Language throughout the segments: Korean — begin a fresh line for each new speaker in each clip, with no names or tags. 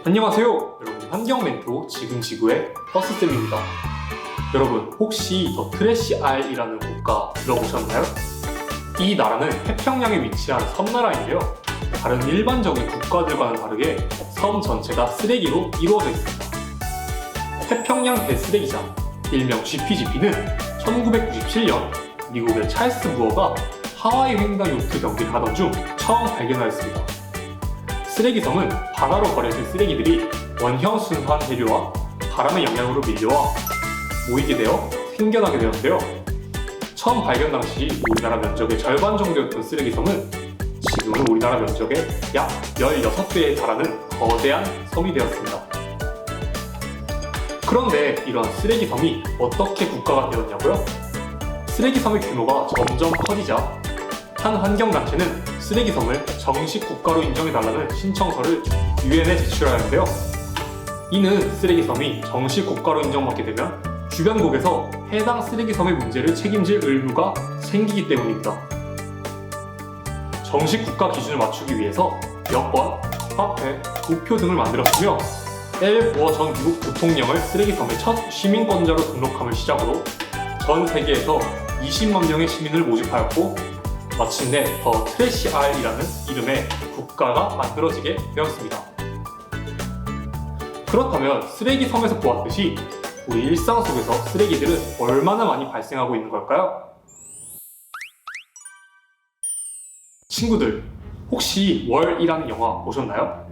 안녕하세요. 여러분, 환경 멘토 지금 지구의 버스쌤입니다. 여러분, 혹시 더 트래시 아일이라는 국가 들어보셨나요? 이 나라는 태평양에 위치한 섬나라인데요. 다른 일반적인 국가들과는 다르게 섬 전체가 쓰레기로 이루어져 있습니다. 태평양 대쓰레기장, 일명 GPGP는 1997년 미국의 찰스 무어가 하와이 횡단 요트 경기를 하던 중 처음 발견하였습니다. 쓰레기섬은 바다로 버려진 쓰레기들이 원형 순환 대류와 바람의 영향으로 밀려와 모이게 되어 생겨나게 되었는데요. 처음 발견 당시 우리나라 면적의 절반 정도였던 쓰레기섬은 지금은 우리나라 면적의 약 16배에 달하는 거대한 섬이 되었습니다. 그런데 이런 쓰레기섬이 어떻게 국가가 되었냐고요? 쓰레기섬의 규모가 점점 커지자 한 환경단체는 쓰레기섬을 정식 국가로 인정해달라는 신청서를 유엔에 제출하였는데요. 이는 쓰레기섬이 정식 국가로 인정받게 되면 주변국에서 해당 쓰레기섬의 문제를 책임질 의무가 생기기 때문입니다. 정식 국가 기준을 맞추기 위해서 여권, 화폐, 우표 등을 만들었으며 엘 고어 전 미국 부통령을 쓰레기섬의 첫 시민권자로 등록함을 시작으로 전 세계에서 20만 명의 시민을 모집하였고 마침내 더 트래시 아일이라는 이름의 국가가 만들어지게 되었습니다. 그렇다면 쓰레기 섬에서 보았듯이 우리 일상 속에서 쓰레기들은 얼마나 많이 발생하고 있는 걸까요? 친구들, 혹시 월이라는 영화 보셨나요?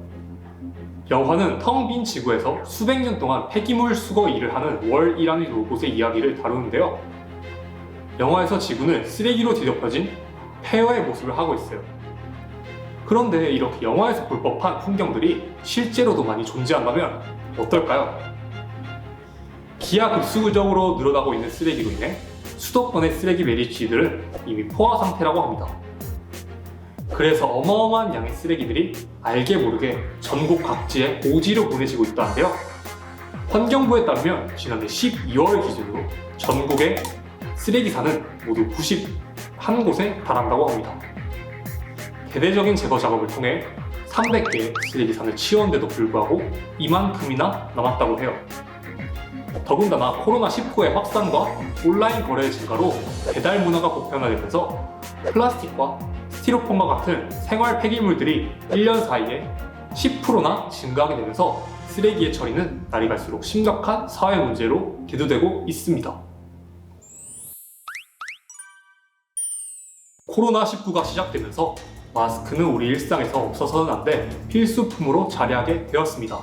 영화는 텅 빈 지구에서 수백 년 동안 폐기물 수거 일을 하는 월이라는 로봇의 이야기를 다루는데요. 영화에서 지구는 쓰레기로 뒤덮여진 폐허의 모습을 하고 있어요. 그런데 이렇게 영화에서 볼 법한 풍경들이 실제로도 많이 존재한다면 어떨까요? 기하급수적으로 늘어나고 있는 쓰레기로 인해 수도권의 쓰레기 매립지들은 이미 포화 상태라고 합니다. 그래서 어마어마한 양의 쓰레기들이 알게 모르게 전국 각지에 오지로 보내지고 있다는데요. 환경부에 따르면 지난해 12월 기준으로 전국의 쓰레기산은 모두 91곳에 달한다고 합니다. 대대적인 제거 작업을 통해 300개의 쓰레기산을 치웠는데도 불구하고 이만큼이나 남았다고 해요. 더군다나 코로나19의 확산과 온라인 거래의 증가로 배달 문화가 보편화되면서 플라스틱과 스티로폼과 같은 생활 폐기물들이 1년 사이에 10%나 증가하게 되면서 쓰레기의 처리는 날이 갈수록 심각한 사회 문제로 대두되고 있습니다. 코로나19가 시작되면서 마스크는 우리 일상에서 없어서는 안 돼 필수품으로 자리하게 되었습니다.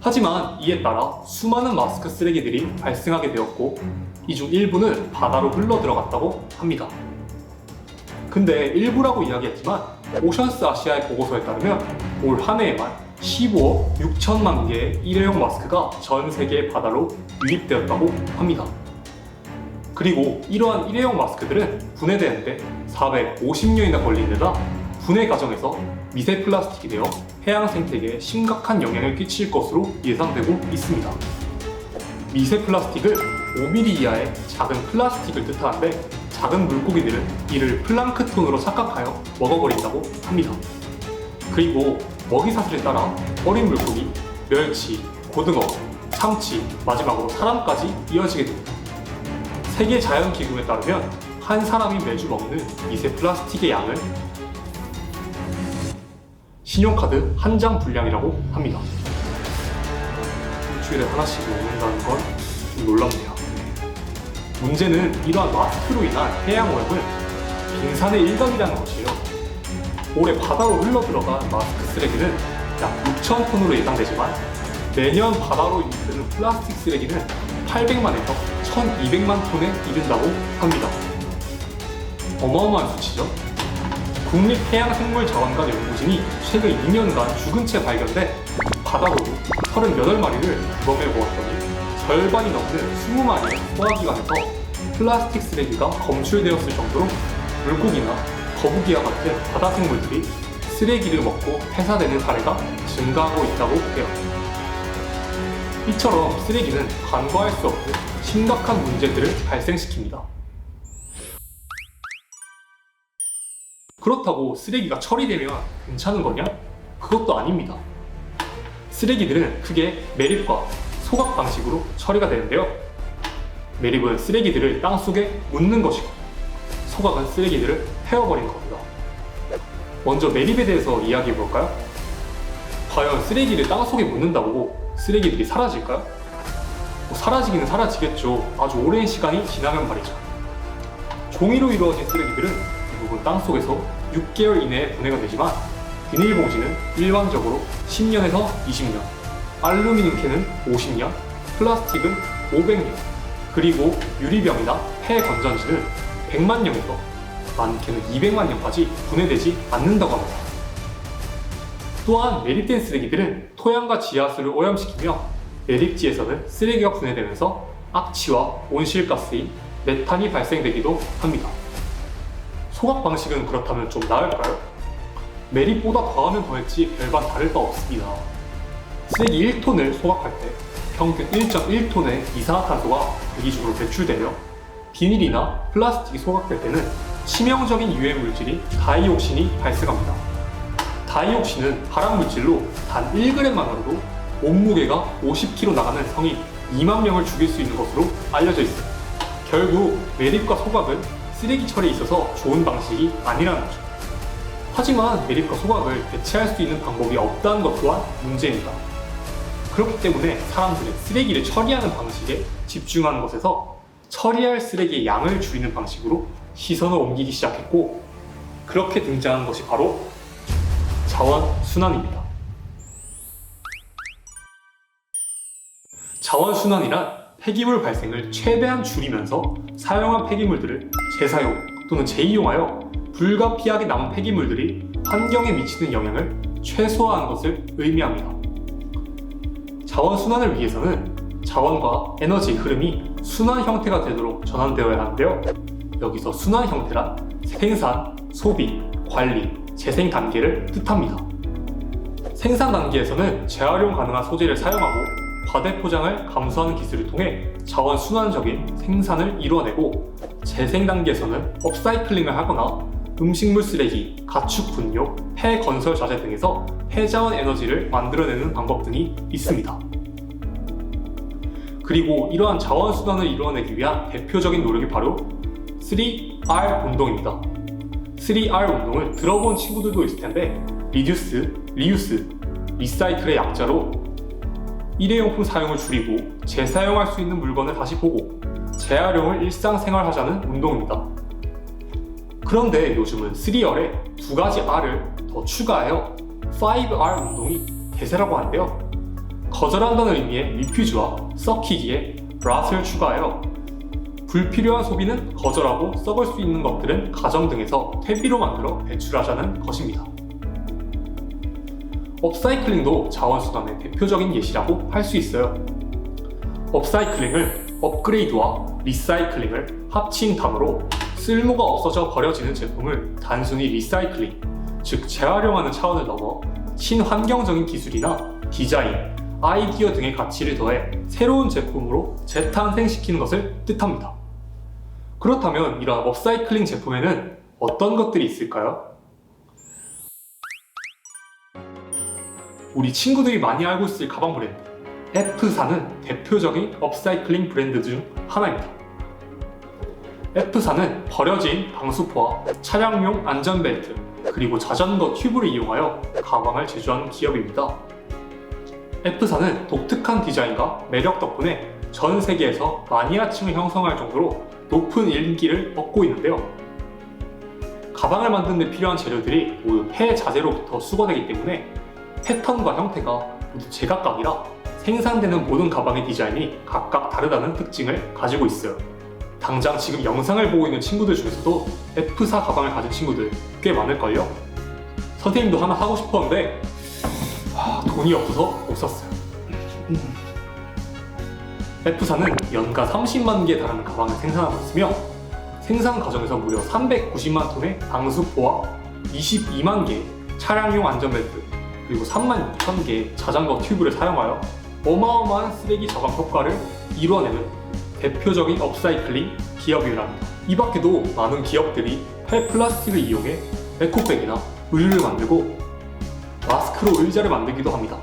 하지만 이에 따라 수많은 마스크 쓰레기들이 발생하게 되었고 이 중 일부는 바다로 흘러 들어갔다고 합니다. 근데 일부라고 이야기했지만 오션스 아시아의 보고서에 따르면 올 한 해에만 15억 6천만 개의 일회용 마스크가 전 세계 바다로 유입되었다고 합니다. 그리고 이러한 일회용 마스크들은 분해되는데 450년이나 걸리는 데다 분해 과정에서 미세 플라스틱이 되어 해양 생태계에 심각한 영향을 끼칠 것으로 예상되고 있습니다. 미세 플라스틱은 5mm 이하의 작은 플라스틱을 뜻하는데 작은 물고기들은 이를 플랑크톤으로 착각하여 먹어버린다고 합니다. 그리고 먹이사슬에 따라 어린 물고기, 멸치, 고등어, 참치, 마지막으로 사람까지 이어지게 됩니다. 세계자연기구에 따르면 한 사람이 매주 먹는 미세 플라스틱의 양은 신용카드 한 장 분량이라고 합니다. 일주일에 하나씩 먹는다는 건 좀 놀랍네요. 문제는 이러한 마스크로 인한 해양오염은 빙산의 일각이라는 것이에요. 올해 바다로 흘러들어간 마스크 쓰레기는 약 6,000톤으로 예상되지만 내년 바다로 유입되는 플라스틱 쓰레기는 800만에서 1200만 톤에 이른다고 합니다. 어마어마한 수치죠? 국립해양생물자원관 연구진이 최근 2년간 죽은 채 발견돼 바다고도 38마리를 부검해 보았더니 절반이 넘는 20마리의 소화기관에서 플라스틱 쓰레기가 검출되었을 정도로 물고기나 거북이와 같은 바다 생물들이 쓰레기를 먹고 폐사되는 사례가 증가하고 있다고 해요. 이처럼 쓰레기는 간과할 수 없는 심각한 문제들을 발생시킵니다. 그렇다고 쓰레기가 처리되면 괜찮은 거냐? 그것도 아닙니다. 쓰레기들은 크게 매립과 소각 방식으로 처리가 되는데요. 매립은 쓰레기들을 땅속에 묻는 것이고, 소각은 쓰레기들을 태워버리는 겁니다. 먼저 매립에 대해서 이야기해 볼까요? 과연 쓰레기를 땅속에 묻는다고 쓰레기들이 사라질까요? 사라지기는 사라지겠죠. 아주 오랜 시간이 지나면 말이죠. 종이로 이루어진 쓰레기들은 대부분 땅속에서 6개월 이내에 분해가 되지만, 비닐봉지는 일반적으로 10년에서 20년, 알루미늄 캔은 50년, 플라스틱은 500년, 그리고 유리병이나 폐 건전지는 100만 년에서 많게는 200만 년까지 분해되지 않는다고 합니다. 또한 매립된 쓰레기들은 토양과 지하수를 오염시키며 매립지에서는 쓰레기가 분해되면서 악취와 온실가스인 메탄이 발생되기도 합니다. 소각 방식은 그렇다면 좀 나을까요? 매립보다 더하면 더했지 별반 다를 바 없습니다. 쓰레기 1톤을 소각할 때 평균 1.1톤의 이산화탄소가 대기 중으로 배출되며, 비닐이나 플라스틱이 소각될 때는 치명적인 유해 물질인 다이옥신이 발생합니다. 다이옥신은 발암물질로 단 1g만으로도 몸무게가 50kg 나가는 성인 2만 명을 죽일 수 있는 것으로 알려져 있습니다. 결국 매립과 소각은 쓰레기 처리에 있어서 좋은 방식이 아니라는 거죠. 하지만 매립과 소각을 대체할 수 있는 방법이 없다는 것 또한 문제입니다. 그렇기 때문에 사람들은 쓰레기를 처리하는 방식에 집중하는 것에서 처리할 쓰레기의 양을 줄이는 방식으로 시선을 옮기기 시작했고, 그렇게 등장한 것이 바로 자원순환입니다. 자원순환이란 폐기물 발생을 최대한 줄이면서 사용한 폐기물들을 재사용 또는 재이용하여 불가피하게 남은 폐기물들이 환경에 미치는 영향을 최소화하는 것을 의미합니다. 자원순환을 위해서는 자원과 에너지의 흐름이 순환 형태가 되도록 전환되어야 하는데요. 여기서 순환 형태란 생산, 소비, 관리, 재생 단계를 뜻합니다. 생산 단계에서는 재활용 가능한 소재를 사용하고 과대포장을 감소하는 기술을 통해 자원순환적인 생산을 이루어내고, 재생 단계에서는 업사이클링을 하거나 음식물 쓰레기, 가축 분뇨, 폐 건설 자재 등에서 폐자원 에너지를 만들어내는 방법 등이 있습니다. 그리고 이러한 자원순환을 이루어내기 위한 대표적인 노력이 바로 3R 운동입니다. 3R 운동을 들어본 친구들도 있을 텐데, 리듀스, 리유스, 리사이클의 약자로 일회용품 사용을 줄이고 재사용할 수 있는 물건을 다시 보고 재활용을 일상생활하자는 운동입니다. 그런데 요즘은 3R에 두 가지 R을 더 추가하여 5R 운동이 대세라고 하는데요. 거절한다는 의미의 리퓨즈와 썩히기에 rat을 추가하여 불필요한 소비는 거절하고 썩을 수 있는 것들은 가정 등에서 퇴비로 만들어 배출하자는 것입니다. 업사이클링도 자원순환의 대표적인 예시라고 할 수 있어요. 업사이클링은 업그레이드와 리사이클링을 합친 단어로 쓸모가 없어져 버려지는 제품을 단순히 리사이클링, 즉 재활용하는 차원을 넘어 친환경적인 기술이나 디자인, 아이디어 등의 가치를 더해 새로운 제품으로 재탄생시키는 것을 뜻합니다. 그렇다면 이러한 업사이클링 제품에는 어떤 것들이 있을까요? 우리 친구들이 많이 알고 있을 가방 브랜드 F사는 대표적인 업사이클링 브랜드 중 하나입니다. F사는 버려진 방수포와 차량용 안전벨트, 그리고 자전거 튜브를 이용하여 가방을 제조하는 기업입니다. F사는 독특한 디자인과 매력 덕분에 전 세계에서 마니아층을 형성할 정도로 높은 인기를 얻고 있는데요. 가방을 만드는 데 필요한 재료들이 모두 폐자재로부터 수거되기 때문에 패턴과 형태가 모두 제각각이라 생산되는 모든 가방의 디자인이 각각 다르다는 특징을 가지고 있어요. 당장 지금 영상을 보고 있는 친구들 중에서도 F사 가방을 가진 친구들 꽤 많을걸요? 선생님도 하나 사고 싶었는데 돈이 없어서 못 샀어요. F사는 연간 30만 개에 달하는 가방을 생산하고 있으며, 생산 과정에서 무려 390만 톤의 방수포와 22만 개의 차량용 안전벨트, 그리고 3만 6천 개의 자전거 튜브를 사용하여 어마어마한 쓰레기 저감 효과를 이루어내는 대표적인 업사이클링 기업이랍니다. 이 밖에도 많은 기업들이 폐플라스틱을 이용해 에코백이나 의류를 만들고 마스크로 의자를 만들기도 합니다.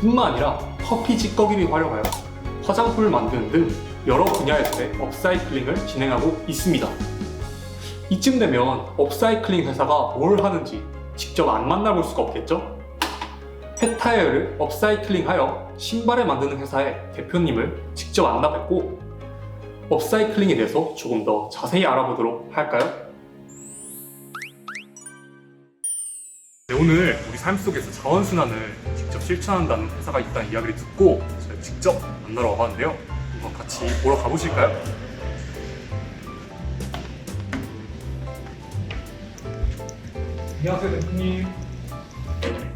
뿐만 아니라 커피 찌꺼기를 활용하여 화장품을 만드는 등 여러 분야에서의 업사이클링을 진행하고 있습니다. 이쯤 되면 업사이클링 회사가 뭘 하는지 직접 안 만나볼 수가 없겠죠? 펫타이어를 업사이클링하여 신발을 만드는 회사의 대표님을 직접 만나뵙고 업사이클링에 대해서 조금 더 자세히 알아보도록 할까요? 네, 오늘 우리 삶 속에서 자원순환을 직접 실천한다는 회사가 있다는 이야기를 듣고 저희 직접 만나러 와봤는데요. 한번 같이 보러 가보실까요? 안녕하세요, 대표님.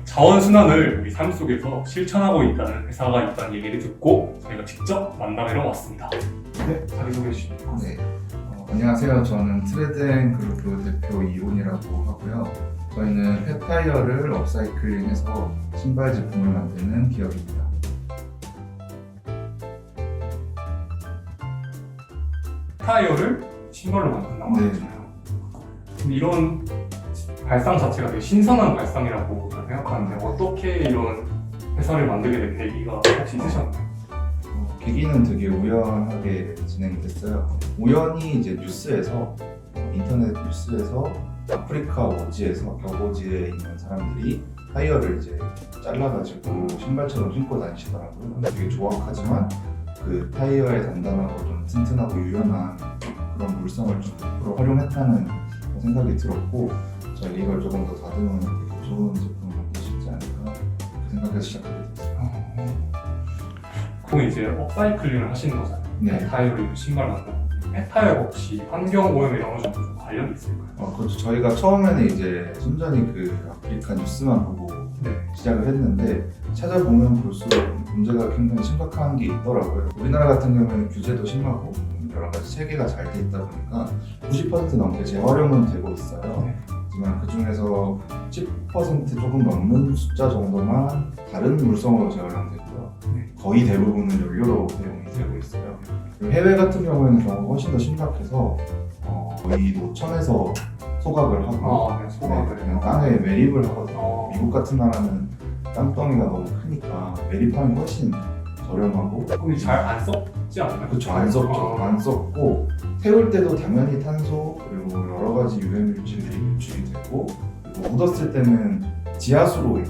자원순환을 우리 삶 속에서 실천하고 있다는 회사가 있다는 얘기를 듣고 저희가 직접 만나뵈러 왔습니다. 네, 자기소개해 주시죠.
네. 안녕하세요. 저는 트레드앤 그룹 대표 이온이라고 하고요. 저희는 펫타이어를 업사이클링해서 신발 제품을 만드는 기업입니다.
타이어를 신발로 만든다고
네.
하잖아요. 근데 이런 발상 자체가 되게 신선한 발상이라고 저는 생각하는데 어떻게 이런 회사를 만들게 된 계기가 혹시 있으셨나요?
계기는 되게 우연하게 진행이 됐어요. 우연히 이제 뉴스에서 인터넷 뉴스에서 아프리카 오지에서 벽오지에 있는 사람들이 타이어를 이제 잘라가지고 신발처럼 신고 다니시더라고요. 되게 조악하지만 그 타이어의 단단하고 좀 튼튼하고 유연한 그런 물성을 좀 활용했다는 생각이 들었고 저희 이걸 조금 더 다듬으면 되게 좋은 제품을 만들 수 있지 않을까 생각해서 시작하게 됐어요.
그럼 이제 업사이클링을 하시는 거잖아요.
네.
타이어로 신발 만드는 펫타이어 혹시 환경 오염에 어느 정도 좀 관련이 있을까요?
그렇죠. 저희가 처음에는 이제 순전히 그 아프리카 뉴스만 보고
네.
시작을 했는데 찾아보면 볼수록 문제가 굉장히 심각한 게 있더라고요. 우리나라 같은 경우에는 규제도 심하고 여러 가지 체계가 잘 돼 있다 보니까 90% 넘게 재활용은 되고 있어요.
네.
하지만 그 중에서 10% 조금 넘는 숫자 정도만 다른 물성으로 재활용되고요.
네.
거의 대부분은 연료로 사용이 되고 있어요. 그리고 해외 같은 경우에는 경우가 훨씬 더 심각해서 거의 노천에서 소각을 하고
네, 소각을
그냥 땅에 매립을 하거든요.
어.
미국 같은 나라는 땅덩이가 너무 크니까 매립하는 게 훨씬 저렴하고
그럼 잘 안 썩지 않나요?
그렇죠. 안 썩죠. 안 썩고 태울 때도 당연히 탄소 그리고 여러 가지 유해 물질들이 배출이 되고 그리고 묻었을 때는 지하수로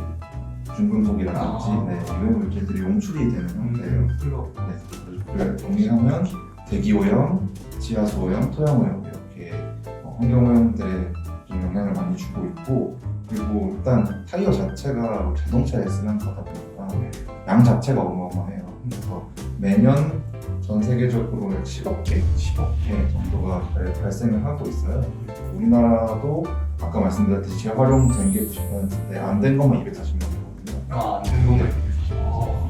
중금속이라든지 유해 물질들이 용출이 되는 형태예요. 그걸 정리하면 대기 오염, 지하수 오염, 토양 오염 이렇게 환경 오염들에 좀 영향을 많이 주고 있고 그리고 일단 타이어 자체가 자동차에 쓰는 거다 보니까 양 자체가 어마어마해요. 그래서 매년 전 세계적으로 약 10억 개 정도가 발생을 하고 있어요. 우리나라도 아까 말씀드렸듯이 재활용된 게 90%인데 안 된 것만 240만 개거든요.
안 된 거네.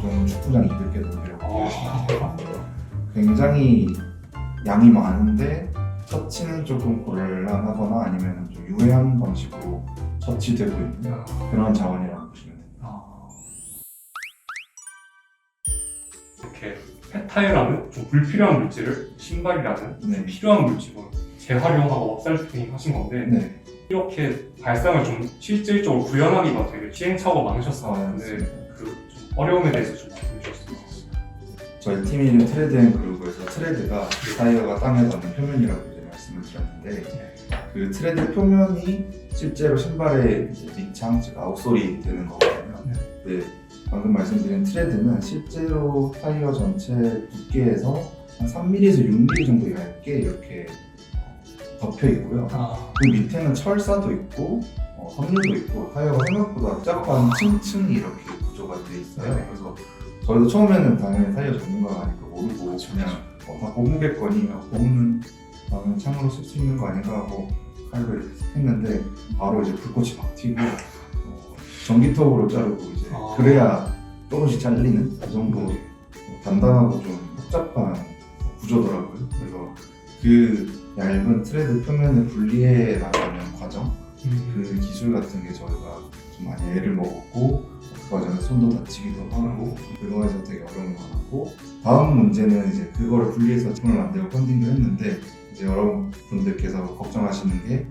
좀 축구장 200개 넘기려고 굉장히 양이 많은데 처치는 조금 곤란하거나 아니면 좀 유해한 방식으로 처치되고 있는 그런 자원이라고 보시면 됩니다.
이렇게 펫타이어라는 좀 불필요한 물질을 신발이라는
네.
필요한 물질로 재활용하고 업사이클링 하신 건데
네.
이렇게 발상을 좀 실질적으로 구현하기가 되게 시행착오가 많으셨을 것 같은데 그 좀 어려움에 대해서 좀 말씀해 주실 수 있어요?
저희 팀 이름 트레드앤 그룹에서 트레드가 타이어가 땅에 닿는 표면이라고 이제 말씀을 드렸는데 그 트레드 표면이 실제로 신발의 이제 밑창, 즉 아웃솔이 되는 거거든요. 네. 방금 말씀드린 트레드는 실제로 타이어 전체 두께에서 한 3mm에서 6mm 정도 얇게 이렇게 덮여 있고요. 그 밑에는 철사도 있고 섬유도 있고 타이어가 생각보다 복잡한 층층이 이렇게 구조가 되어 있어요. 그래서 저희도 처음에는 당연히 타이어 전문가가 아니까 모르고 그냥 다 고무겠거니 고무는 나는 창으로 쓸 수 있는 거 아닌가 하고 칼로 이렇게 했는데 바로 이제 불꽃이 막 튀고 전기톱으로 자르고 이제 그래야 조금씩 잘리는 그 정도 단단하고 좀 복잡한 구조더라고요. 그래서 그 얇은 트레드 표면을 분리해 나가는 과정 그 기술 같은 게 저희가 좀 많이 애를 먹었고 그 과정에 손도 다치기도 하고 그거에서 되게 어려움이 많았고 다음 문제는 이제 그거를 분리해서 제품을 만들고 펀딩도 했는데 이제 여러분들께서 걱정하시는 게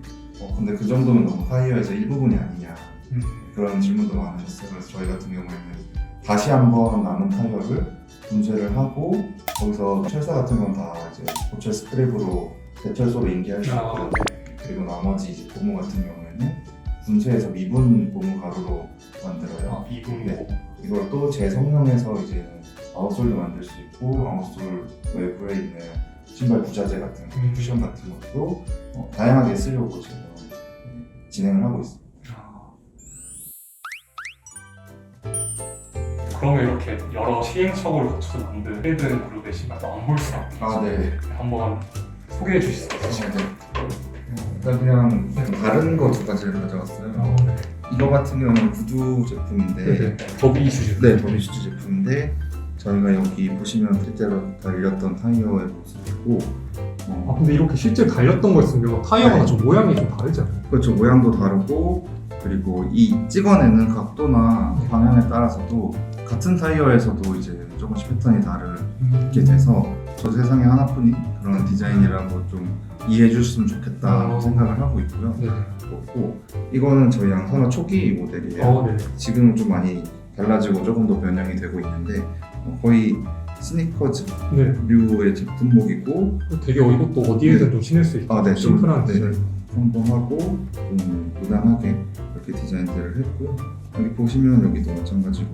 근데 그 정도면 너무 타이어에서 일부분이 아니냐 그런 질문도 많으셨어요. 그래서 저희 같은 경우에는 다시 한번 남은 타이어를 분쇄를 하고 거기서 철사 같은 건 다 이제 고철 스크랩으로 대철소로 인계할 수 있고요. 그리고 나머지 이제 고무 같은 경우에는 분쇄해서 미분 고무 가루로 만들어요.
미분.
네. 이걸 또 재성형해서 이제 아웃솔도 만들 수 있고 아웃솔 외부에 있는 신발 부자재 같은 쿠션 같은 것도 다양하게 쓰려고 지금 진행을 하고 있습니다.
그러면 이렇게 여러 시행착오를 거쳐서 만든 트레드 그룹의 신발도 안 볼 수가 없죠.
아, 네.
한번 소개해 주실 수 있어요?
일단 그냥 다른 거 두 가지를 가져왔어요.
네.
이거 같은 경우는 구두 제품인데
더비 슈즈.
네, 더비슈즈 제품인데 저희가 여기 보시면 실제로 달렸던 타이어의 모습이고
근데 이렇게 실제 달렸던 거 있으면 타이어가
네.
좀 모양이 좀 다르지 않아요?
그렇죠. 모양도 다르고 그리고 이 찍어내는 각도나 방향에 따라서도 같은 타이어에서도 이제 조금씩 패턴이 다르게 돼서 저 세상에 하나뿐인 그런 디자인이라고 좀 이해해 주셨으면 좋겠다 생각을 하고 있고요.
네.
그렇고 이거는 저희 양산화 초기 모델이에요.
네.
지금은 좀 많이 달라지고 조금 더 변형이 되고 있는데 거의 스니커즈류의
네.
제품목이고
되게 이것도 어디에든 좀 신을 수 있고
아, 네, 좀,
심플한
네.
디자인.
평범하고 좀 무난하게 이렇게 디자인들을 했고요. 여기 보시면 여기도 마찬가지로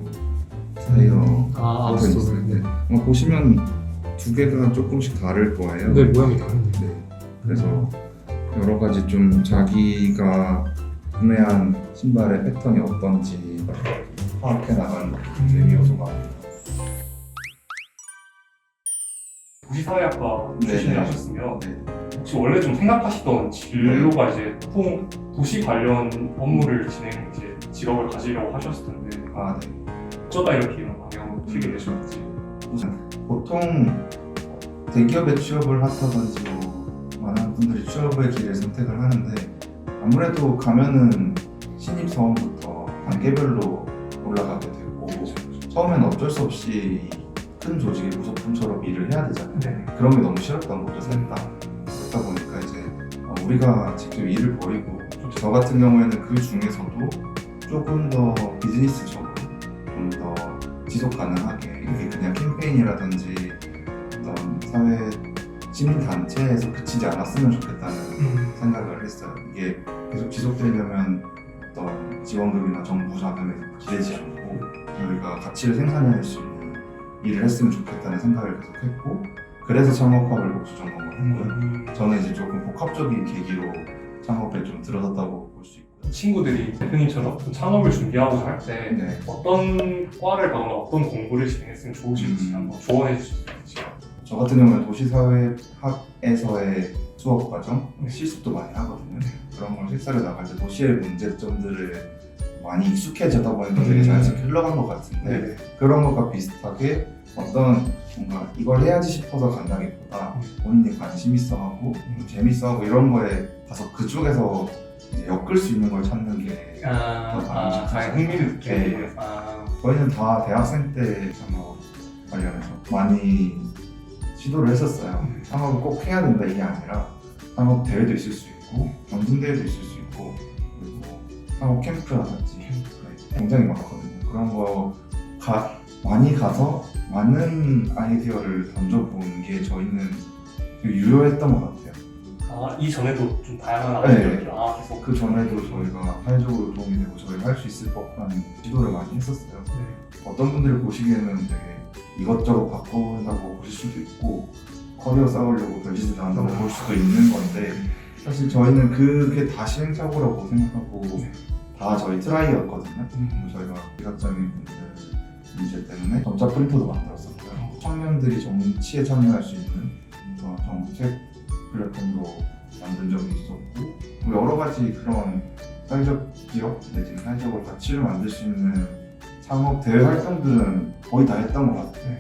타이어
아웃솔.
있어요. 네. 보시면 두 개가 조금씩 다를 거예요.
네, 모양이 다른데.
네. 그래서 여러 가지 좀 자기가 구매한 신발의 패턴이 어떤지 파악해 나가는 재미 요소가 아닐까.
도시사회학과
네,
출신을
네.
하셨으면
네.
혹시 원래 좀 생각하시던 진로가 이제 보통 도시 관련 업무를 이제 직업을 가지려고 하셨을 텐데
아, 네.
어쩌다 이렇게 이런 방향으로 틀게 되셨는지.
보통 대기업에 취업을 하다든지 많은 분들이 취업의 길을 선택을 하는데 아무래도 가면은 신입 사원부터 단계별로 올라가게 되고 처음에는 어쩔 수 없이 큰 조직의 부속품처럼 일을 해야 되잖아요.
네.
그런 게 너무 싫었던 거죠, 셋 다. 그러다 보니까 이제 우리가 직접 일을 벌이고 저 같은 경우에는 그 중에서도 조금 더 비즈니스적으로 좀 더 지속 가능하게 이게 그냥 캠페인이라든지 어떤 사회 시민 단체에서 그치지 않았으면 좋겠다는 생각을 했어요. 이게 계속 지속되려면 어떤 지원금이나 정부 자금에 기대지 않고 저희가 가치를 생산해낼 수 있는 일을 했으면 좋겠다는 생각을 계속했고 그래서 창업학을 복수 전공을 했고요. 저는 이제 조금 복합적인 계기로 창업에 좀 들어섰다고 볼 수 있고요.
친구들이 대표님처럼 좀 창업을 준비하고자 할 때
네.
어떤 과를 가거나 어떤 공부를 진행했으면 좋으실지 한번 조언해 주실 수 있을까요?
저 같은 경우는 도시사회학에서의 수업 과정, 실습도 많이 하거든요. 그런 걸 실사를 나갈 때 도시의 문제점들을 많이 익숙해지다 보니까 되게 자연스럽게 흘러간 것 같은데
네.
그런 것과 비슷하게 어떤 뭔가 이걸 해야지 싶어서 간다기보다 본인이 관심 있어하고 재밌어하고 이런 거에 가서 그쪽에서 이제 엮을 수 있는 걸 찾는 게
가장 흥미를 느끼는
네.
부분에서.
저희는 다 대학생 때 창업 관련해서 많이 시도를 했었어요. 창업을 꼭 해야 된다 이게 아니라 창업 대회도 있을 수 있고 경진대회도 있을 수 있고 그리고 창업 캠프라든지 굉장히 많거든요. 그런 거 많이 가서 많은 아이디어를 던져보는 게 저희는 되게 유효했던 것 같아요.
이전에도 좀 다양한
네.
아이디어를 계속
그 전에도 저희가 사회적으로 도움이 되고 저희가 할 수 있을 법한 시도를 많이 했었어요. 어떤 분들이 보시기에는 되게 이것저것 바꾼다고 보실 수도 있고 커리어 쌓으려고 별짓을 한다고 볼 수도 있는 건데 사실 저희는 그게 다 시행착오라고 생각하고 다 저희 트라이였거든요. 저희가 비각장애인 분들 문제 때문에 점자 프린터도 만들었었고요. 청년들이 정치에 참여할 수 있는 정책 플랫폼도 만든 적이 있었고 여러 가지 그런 사회적 기업 내지는 사회적으로 가치를 만들 수 있는 창업 대외 활동들은 거의 다 했던 것 같아요.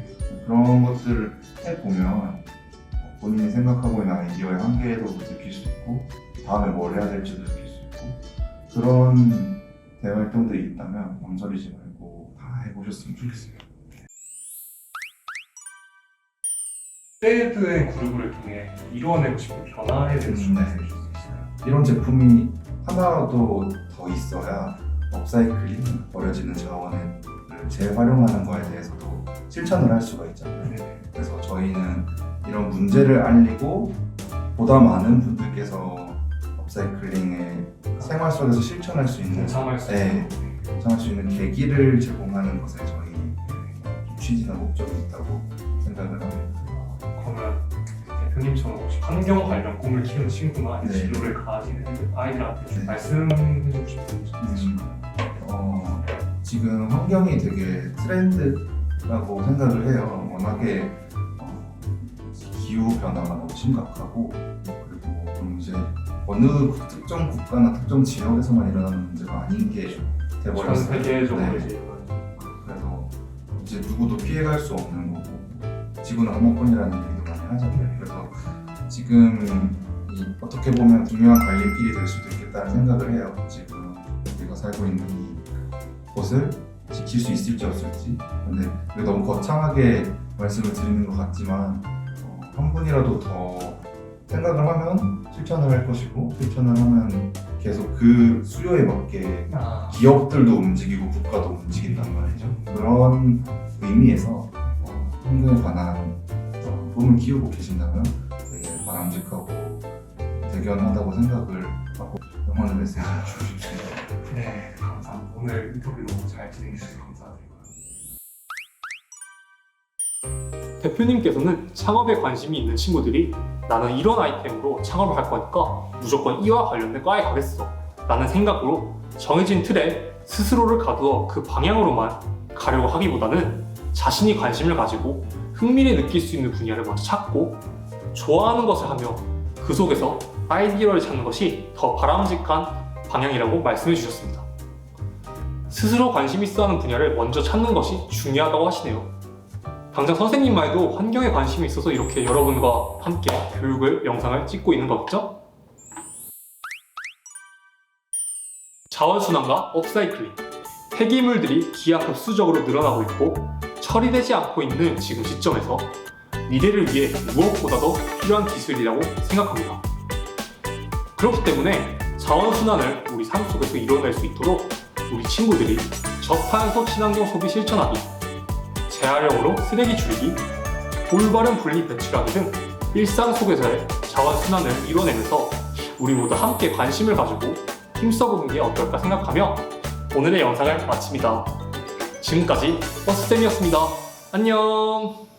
그런 것들을 해보면 본인이 생각하고 있는 아이디어의 한계도 느낄 수 있고 다음에 뭘 해야 될지도 느낄 수 있고 그런 대외 활동들이 있다면 망설이지 말고 다 해보셨으면 좋겠습니다.
트레이드앤 그룹을 통해 이루어내고 싶은 변화에 대해서 좀 말씀해 주실 수 있을까요?
이런 제품이 하나라도 더 있어야 업사이클링, 버려지는 자원을 쓰레기를 재활용하는 거에 대해서도 실천을 할 수가 있잖아요. 그래서 저희는 이런 문제를 알리고 보다 많은 분들께서 업사이클링을 생활 속에서 실천할 수 있는
동참할 수
네, 동참할 수 있는 계기를 제공하는 것에 저희 취지나 목적이 있다고 생각을 합니다.
그러면 대표님처럼 혹시 환경 관련 꿈을 키우는 친구나
네.
진로를 가지는 아이들한테 좀
네.
말씀해주고 싶은 점 있으실까요?
지금 환경이 되게 트렌드라고 생각을 해요. 워낙에 기후 변화가 너무 심각하고 그리고 좀 이제 어느 특정 국가나 특정 지역에서만 일어나는 문제가 아닌 게
전
돼버렸어요.
세계적으로
네.
이제
그래서 이제 누구도 피해갈 수 없는 거고 지구는 하나뿐이라는 얘기도 많이 하잖아요. 그래서 지금 어떻게 보면 중요한 갈림길이 될 수도 있겠다는 생각을 해요. 지금 우리가 살고 있는 이 곳을 지킬 수 있을지 없을지. 근데 이거 너무 거창하게 말씀을 드리는 것 같지만 한 분이라도 더 생각을 하면 실천을 할 것이고 실천을 하면 계속 그 수요에 맞게 기업들도 움직이고 국가도 움직인단 말이죠. 그런 의미에서 환경에 관한 꿈을 키우고 계신다면 되게 바람직하고 대견하다고 생각을 하고 응원의 메시지를 주고 싶습니다.
네, 감사합니다. 오늘 인터뷰 너무 잘 진행해주셔서 감사드리고요.
대표님께서는 창업에 관심이 있는 친구들이 나는 이런 아이템으로 창업을 할 거니까 무조건 이와 관련된 과에 가겠어 라는 생각으로 정해진 틀에 스스로를 가두어 그 방향으로만 가려고 하기보다는 자신이 관심을 가지고 흥미를 느낄 수 있는 분야를 먼저 찾고 좋아하는 것을 하며 그 속에서 아이디어를 찾는 것이 더 바람직한 방향이라고 말씀해 주셨습니다. 스스로 관심 있어 하는 분야를 먼저 찾는 것이 중요하다고 하시네요. 당장 선생님만 해도 환경에 관심이 있어서 이렇게 여러분과 함께 교육을, 영상을 찍고 있는 거겠죠? 자원순환과 업사이클링, 폐기물들이 기하급수적으로 늘어나고 있고 처리되지 않고 있는 지금 시점에서 미래를 위해 무엇보다도 필요한 기술이라고 생각합니다. 그렇기 때문에 자원순환을 우리 삶 속에서 이뤄낼 수 있도록 우리 친구들이 저탄소 친환경 소비 실천하기, 재활용으로 쓰레기 줄이기, 올바른 분리 배출하기 등 일상 속에서의 자원순환을 이뤄내면서 우리 모두 함께 관심을 가지고 힘써보는 게 어떨까 생각하며 오늘의 영상을 마칩니다. 지금까지 버스쌤이었습니다. 안녕!